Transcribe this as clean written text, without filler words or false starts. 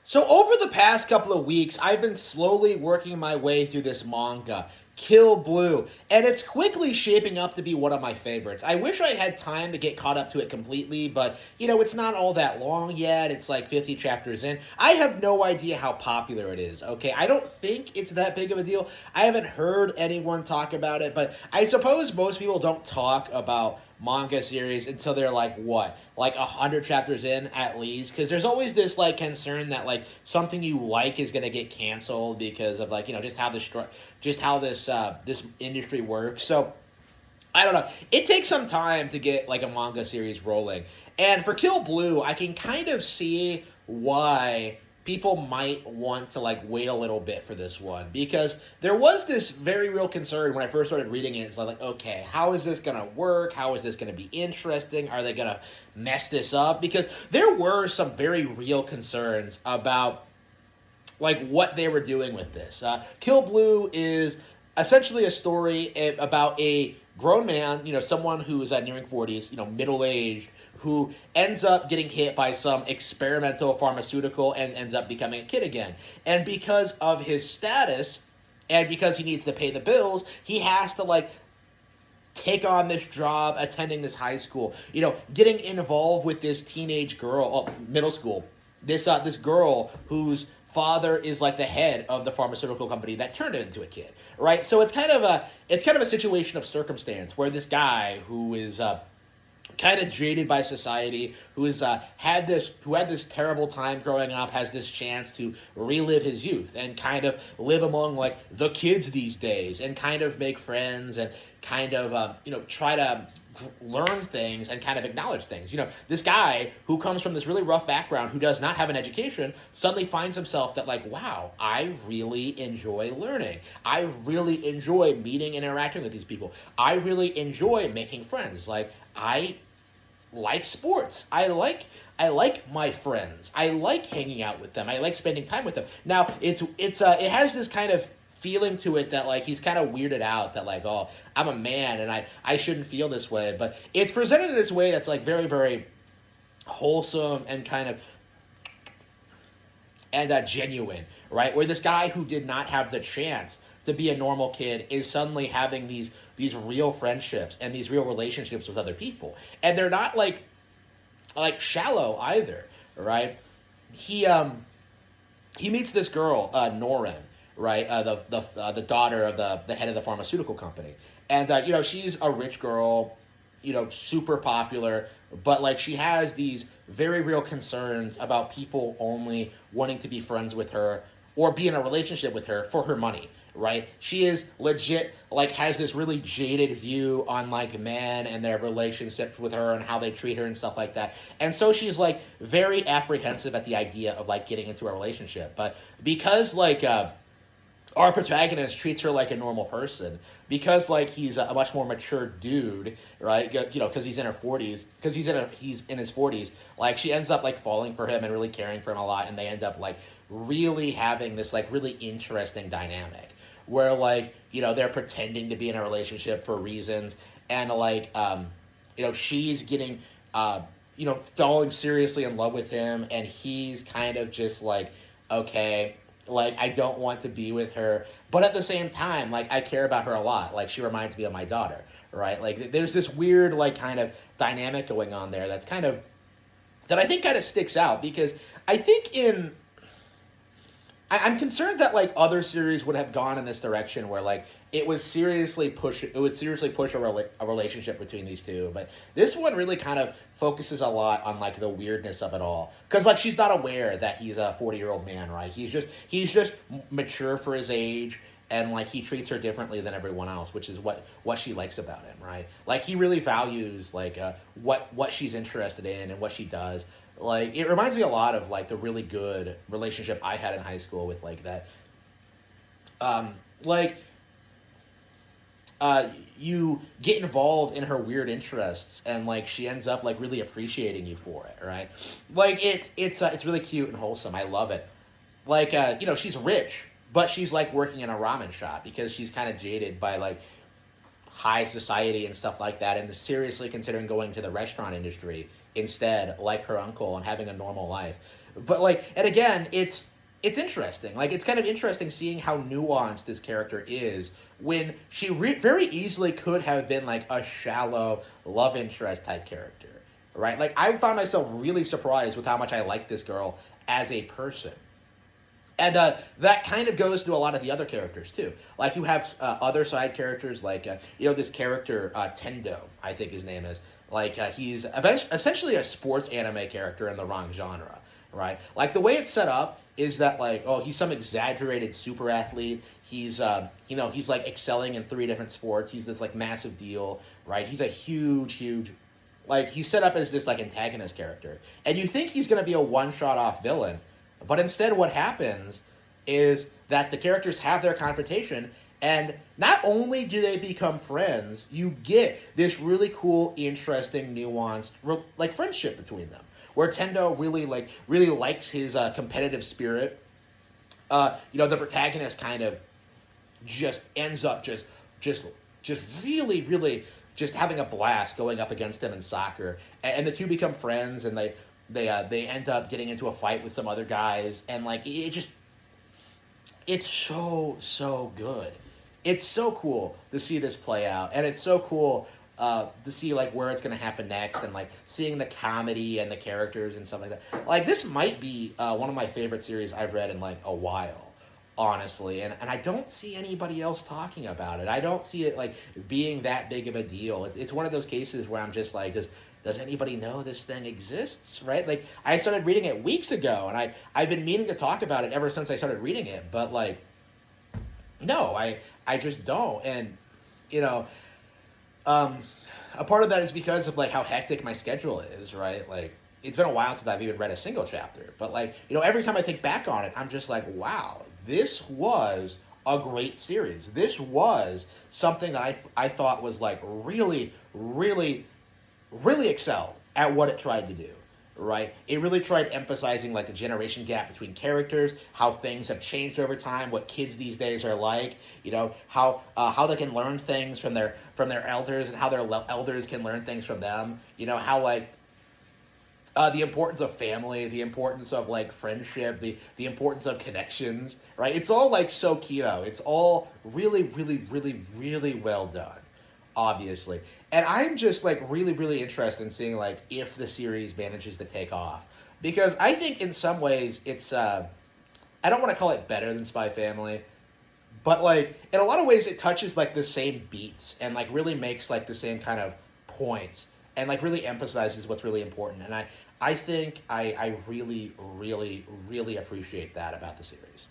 So over the past couple of weeks, I've been slowly working my way through this manga, Kill Blue, and it's quickly shaping up to be one of my favorites. I wish I had time to get caught up to it completely, but, it's not all that long yet. It's like 50 chapters in. I have no idea how popular it is, okay? I don't think it's that big of a deal. I haven't heard anyone talk about it, but I suppose most people don't talk about manga series until they're like 100 chapters in at least, because there's always this concern that something you like is going to get canceled because of just how this industry works. So I don't know. It takes some time to get a manga series rolling, and for Kill Blue, I can kind of see why people might want to wait a little bit for this one, because there was this very real concern when I first started reading it. It's okay, how is this gonna work? How is this gonna be interesting? Are they gonna mess this up? Because there were some very real concerns about what they were doing with this. Kill Blue is essentially a story about a grown man, someone who is nearing 40s, middle-aged, who ends up getting hit by some experimental pharmaceutical and ends up becoming a kid again. And because of his status, and because he needs to pay the bills, he has to, take on this job attending this high school, getting involved with this teenage girl, middle school, this girl whose father is the head of the pharmaceutical company that turned him into a kid, right? So it's kind of a situation of circumstance where this guy who is kind of jaded by society, who had this terrible time growing up, has this chance to relive his youth and kind of live among the kids these days and kind of make friends and kind of try to learn things and kind of acknowledge things. This guy who comes from this really rough background, who does not have an education, suddenly finds himself that wow, I really enjoy learning. I really enjoy meeting and interacting with these people. I really enjoy making friends. I like sports. I like my friends. I like hanging out with them. I like spending time with them. Now, it has this kind of feeling to it that he's kind of weirded out that oh, I'm a man and I shouldn't feel this way, but it's presented in this way that's very, very wholesome and kind of genuine, right? Where this guy who did not have the chance to be a normal kid is suddenly having these real friendships and these real relationships with other people, and they're not shallow either, right? He meets this girl, Norin, right? The daughter of the head of the pharmaceutical company, and she's a rich girl, super popular, but she has these very real concerns about people only wanting to be friends with her or be in a relationship with her for her money, right? She is legit, has this really jaded view on, men and their relationships with her and how they treat her and stuff like that. And so she's, very apprehensive at the idea of, getting into a relationship. But because, our protagonist treats her like a normal person, because he's a much more mature dude, right? Because he's in her 40s, because he's in his 40s. She ends up falling for him and really caring for him a lot, and they end up really having this really interesting dynamic where they're pretending to be in a relationship for reasons, and she's getting falling seriously in love with him, and he's kind of just okay, I don't want to be with her, but at the same time, I care about her a lot. She reminds me of my daughter, right? There's this weird, kind of dynamic going on there that I think kind of sticks out, because I think I'm concerned that other series would have gone in this direction where it would seriously push a relationship between these two, but this one really kind of focuses a lot on the weirdness of it all, because she's not aware that he's a 40-year-old man, right? He's just mature for his age, and he treats her differently than everyone else, which is what she likes about him, right? He really values what she's interested in and what she does. It reminds me a lot of the really good relationship I had in high school with that. You get involved in her weird interests, and she ends up really appreciating you for it, right? It's really cute and wholesome. I love it. She's rich, but she's working in a ramen shop because she's kind of jaded by high society and stuff like that, and is seriously considering going to the restaurant industry instead, like her uncle, and having a normal life. But like, and again, it's interesting. Like, it's kind of interesting seeing how nuanced this character is when she very easily could have been like a shallow love interest type character, right? Like, I found myself really surprised with how much I like this girl as a person. And that kind of goes to a lot of the other characters too. Like, you have other side characters, like this character Tendo, I think his name is. Like, he's essentially a sports anime character in the wrong genre, right? Like, the way it's set up is that, like, oh, he's some exaggerated super athlete. He's he's like excelling in 3 different sports. He's this like massive deal, right? He's a huge, like, he's set up as this like antagonist character, and you think he's gonna be a one-shot off villain. But instead, what happens is that the characters have their confrontation, and not only do they become friends, you get this really cool, interesting, nuanced, like, friendship between them, where Tendo really likes his competitive spirit. The protagonist kind of just ends up just really just having a blast going up against him in soccer, and the two become friends, and they end up getting into a fight with some other guys, and like it's so good. It's so cool to see this play out, and it's so cool to see like where it's going to happen next, and like seeing the comedy and the characters and stuff like that. Like, this might be one of my favorite series I've read in like a while, honestly, and I don't see anybody else talking about it. I don't see it like being that big of a deal. It's one of those cases where I'm just like, does anybody know this thing exists, right? Like, I started reading it weeks ago, and I've been meaning to talk about it ever since I started reading it, but like, no, I just don't. And a part of that is because of like how hectic my schedule is, right? Like, it's been a while since I've even read a single chapter, but like, every time I think back on it, I'm just like, wow, this was a great series. This was something that I thought was like really excelled at what it tried to do, right? It really tried emphasizing like the generation gap between characters, how things have changed over time, what kids these days are like, how they can learn things from their elders, and how their elders can learn things from them. How like the importance of family, the importance of like friendship, the importance of connections, right? It's all like so keto. It's all really well done, obviously. And I'm just like really interested in seeing like if the series manages to take off, because I think in some ways it's I don't want to call it better than Spy Family, but like in a lot of ways it touches like the same beats, and like really makes like the same kind of points, and like really emphasizes what's really important. And I think I really appreciate that about the series.